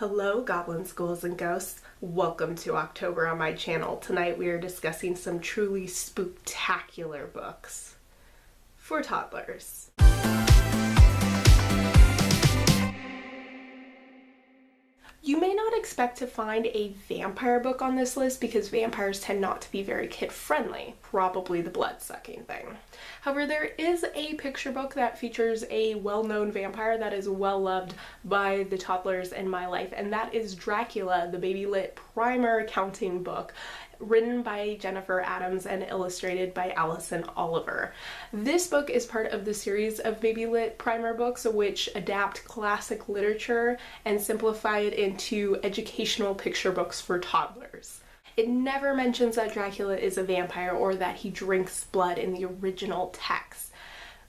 Hello goblins, ghouls, and ghosts. Welcome to October on my channel. Tonight we are discussing some truly spooktacular books for toddlers. You may not expect to find a vampire book on this list because vampires tend not to be very kid-friendly, probably the blood-sucking thing. However, there is a picture book that features a well-known vampire that is well-loved by the toddlers in my life, and that is Dracula, the BabyLit primer accounting book, written by Jennifer Adams and illustrated by Alison. This book is part of the series of BabyLit primer books which adapt classic literature and simplify it into educational picture books for toddlers. It never mentions that Dracula is a vampire or that he drinks blood in the original text,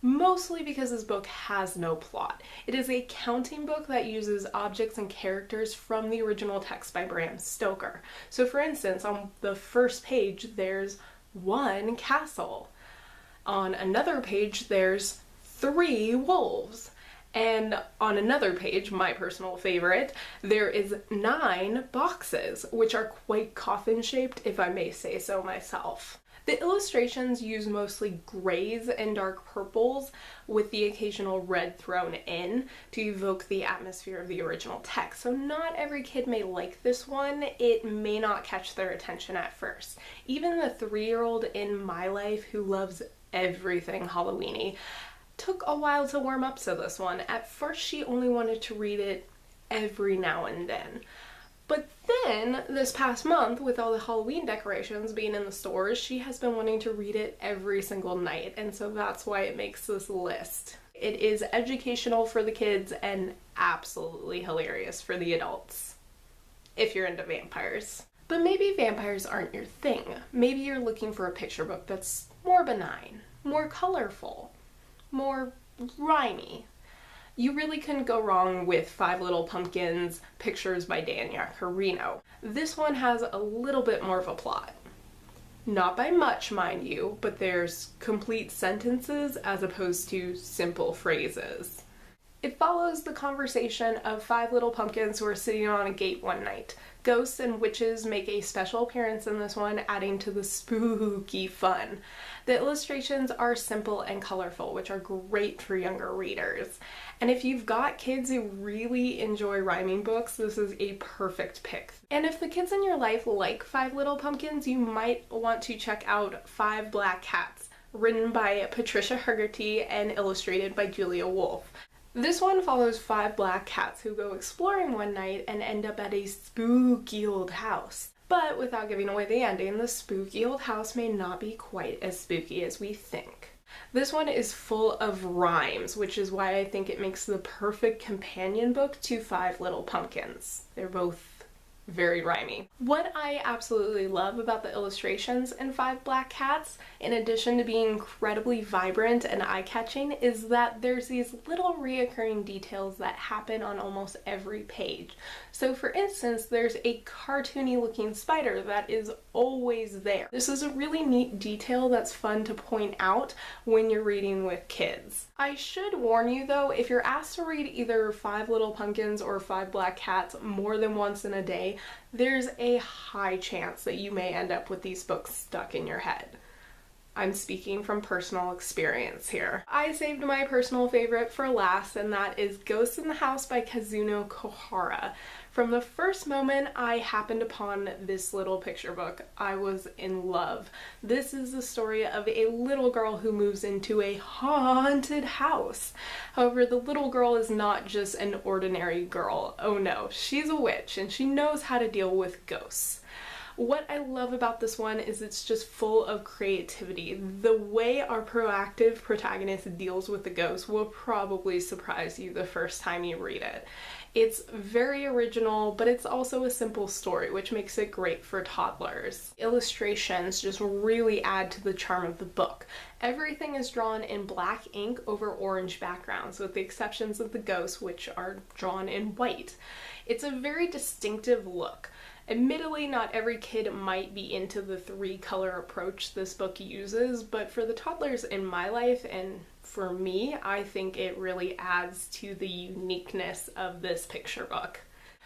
mostly because this book has no plot. It is a counting book that uses objects and characters from the original text by Bram Stoker. So for instance, on the first page there's one castle. On another page there's 3 wolves. And on another page, my personal favorite, there is 9 boxes, which are quite coffin-shaped, if I may say so myself. The illustrations use mostly grays and dark purples, with the occasional red thrown in to evoke the atmosphere of the original text. So not every kid may like this one. It may not catch their attention at first. Even the 3-year-old in my life who loves everything Halloween-y took a while to warm up to this one. At first she only wanted to read it every now and then. But then, this past month, with all the Halloween decorations being in the stores, she has been wanting to read it every single night, and so that's why it makes this list. It is educational for the kids and absolutely hilarious for the adults, if you're into vampires. But maybe vampires aren't your thing. Maybe you're looking for a picture book that's more benign, more colorful, more rhymey. You really couldn't go wrong with 5 Little Pumpkins, pictures by Yaccarino. This one has a little bit more of a plot. Not by much, mind you, but there's complete sentences as opposed to simple phrases. It follows the conversation of 5 little pumpkins who are sitting on a gate one night. Ghosts and witches make a special appearance in this one, adding to the spooky fun. The illustrations are simple and colorful, which are great for younger readers. And if you've got kids who really enjoy rhyming books, this is a perfect pick. And if the kids in your life like 5 Little Pumpkins, you might want to check out 5 Black Cats, written by Patricia Hegarty and illustrated by Woolf. This one follows 5 black cats who go exploring one night and end up at a spooky old house. But without giving away the ending, the spooky old house may not be quite as spooky as we think. This one is full of rhymes, which is why I think it makes the perfect companion book to 5 Little Pumpkins. They're both very rhymey. What I absolutely love about the illustrations in 5 Black Cats, in addition to being incredibly vibrant and eye-catching, is that there's these little reoccurring details that happen on almost every page. So for instance, there's a cartoony looking spider that is always there. This is a really neat detail that's fun to point out when you're reading with kids. I should warn you though, if you're asked to read either 5 Little Pumpkins or 5 Black Cats more than once in a day, there's a high chance that you may end up with these books stuck in your head. I'm speaking from personal experience here. I saved my personal favorite for last, and that is Ghosts in the House by Kazuno Kohara. From the first moment I happened upon this little picture book, I was in love. This is the story of a little girl who moves into a haunted house. However, the little girl is not just an ordinary girl. Oh no, she's a witch and she knows how to deal with ghosts. What I love about this one is it's just full of creativity. The way our proactive protagonist deals with the ghost will probably surprise you the first time you read it. It's very original, but it's also a simple story, which makes it great for toddlers. Illustrations just really add to the charm of the book. Everything is drawn in black ink over orange backgrounds, with the exceptions of the ghosts, which are drawn in white. It's a very distinctive look. Admittedly, not every kid might be into the 3-color approach this book uses, but for the toddlers in my life and for me, I think it really adds to the uniqueness of this picture book.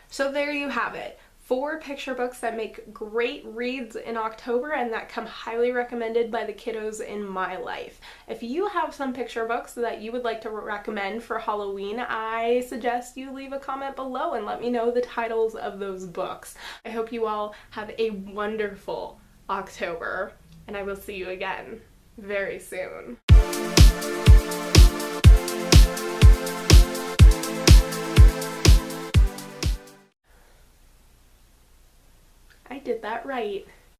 So there you have it. 4 picture books that make great reads in October and that come highly recommended by the kiddos in my life. If you have some picture books that you would like to recommend for Halloween, I suggest you leave a comment below and let me know the titles of those books. I hope you all have a wonderful October, and I will see you again very soon. I did that right.